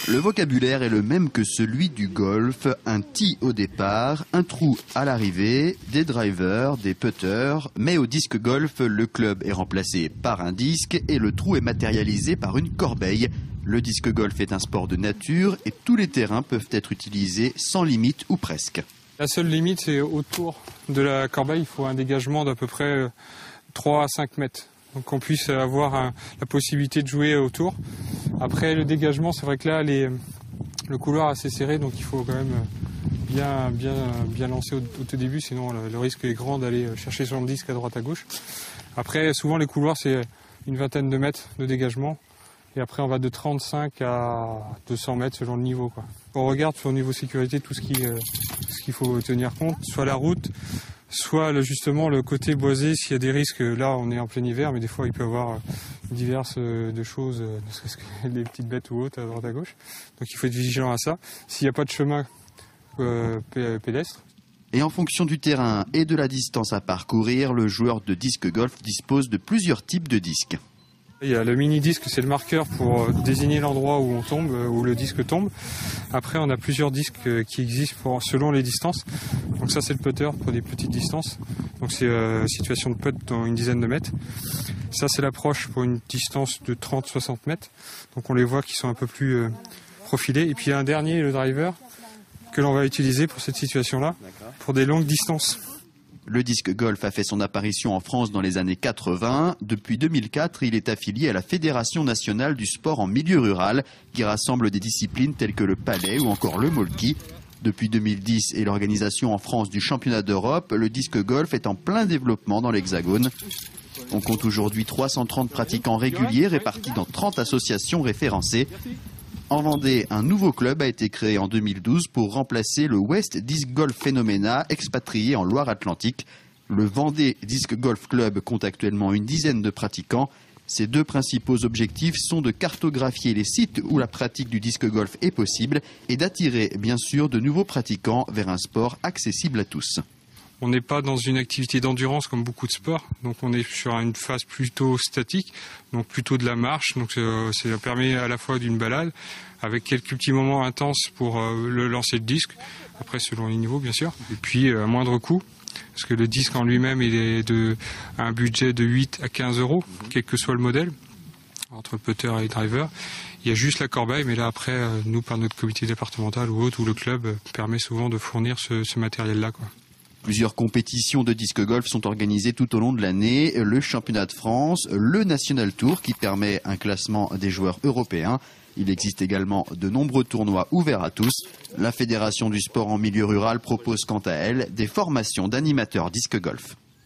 Le vocabulaire est le même que celui du golf, un tee au départ, un trou à l'arrivée, des drivers, des putters, mais au disque golf, le club est remplacé par un disque et le trou est matérialisé par une corbeille. Le disque golf est un sport de nature et tous les terrains peuvent être utilisés sans limite ou presque. La seule limite, c'est autour de la corbeille, il faut un dégagement d'à peu près 3 à 5 mètres. Donc qu'on puisse avoir la possibilité de jouer autour. Après le dégagement, c'est vrai que là le couloir est assez serré, donc il faut quand même bien lancer au tout début, sinon le risque est grand d'aller chercher son disque à droite à gauche. Après souvent les couloirs c'est une vingtaine de mètres de dégagement et après on va de 35 à 200 mètres selon le niveau, quoi. On regarde sur le niveau sécurité tout ce qu'il faut tenir compte, soit la route, soit justement le côté boisé, s'il y a des risques. Là on est en plein hiver, mais des fois il peut y avoir diverses de choses, ne serait-ce que des petites bêtes ou autres à droite à gauche. Donc il faut être vigilant à ça. S'il n'y a pas de chemin pédestre. Et en fonction du terrain et de la distance à parcourir, le joueur de disque golf dispose de plusieurs types de disques. Il y a le mini-disque, c'est le marqueur pour désigner l'endroit où on tombe, où le disque tombe. Après, on a plusieurs disques qui existent selon les distances. Donc ça, c'est le putter pour des petites distances. Donc c'est situation de putt dans une dizaine de mètres. Ça, c'est l'approche pour une distance de 30-60 mètres. Donc on les voit qui sont un peu plus profilés. Et puis il y a un dernier, le driver, que l'on va utiliser pour cette situation-là, pour des longues distances. Le disque golf a fait son apparition en France dans les années 80. Depuis 2004, il est affilié à la Fédération nationale du sport en milieu rural, qui rassemble des disciplines telles que le palais ou encore le molki. Depuis 2010 et l'organisation en France du championnat d'Europe, le disque golf est en plein développement dans l'Hexagone. On compte aujourd'hui 330 pratiquants réguliers répartis dans 30 associations référencées. En Vendée, un nouveau club a été créé en 2012 pour remplacer le West Disc Golf Phenomena expatrié en Loire-Atlantique. Le Vendée Disc Golf Club compte actuellement une dizaine de pratiquants. Ses deux principaux objectifs sont de cartographier les sites où la pratique du disque golf est possible et d'attirer bien sûr de nouveaux pratiquants vers un sport accessible à tous. On n'est pas dans une activité d'endurance comme beaucoup de sports, donc on est sur une phase plutôt statique, donc plutôt de la marche, donc ça permet à la fois d'une balade, avec quelques petits moments intenses pour le lancer de disque, après selon les niveaux bien sûr, et puis à moindre coût, parce que le disque en lui-même il est à un budget de 8 à 15 €, quel que soit le modèle, entre le putter et le driver. Il y a juste la corbeille, mais là après, nous par notre comité départemental ou autre, ou le club permet souvent de fournir ce matériel-là, quoi. Plusieurs compétitions de disque golf sont organisées tout au long de l'année. Le championnat de France, le National Tour qui permet un classement des joueurs européens. Il existe également de nombreux tournois ouverts à tous. La Fédération du sport en milieu rural propose quant à elle des formations d'animateurs disque golf.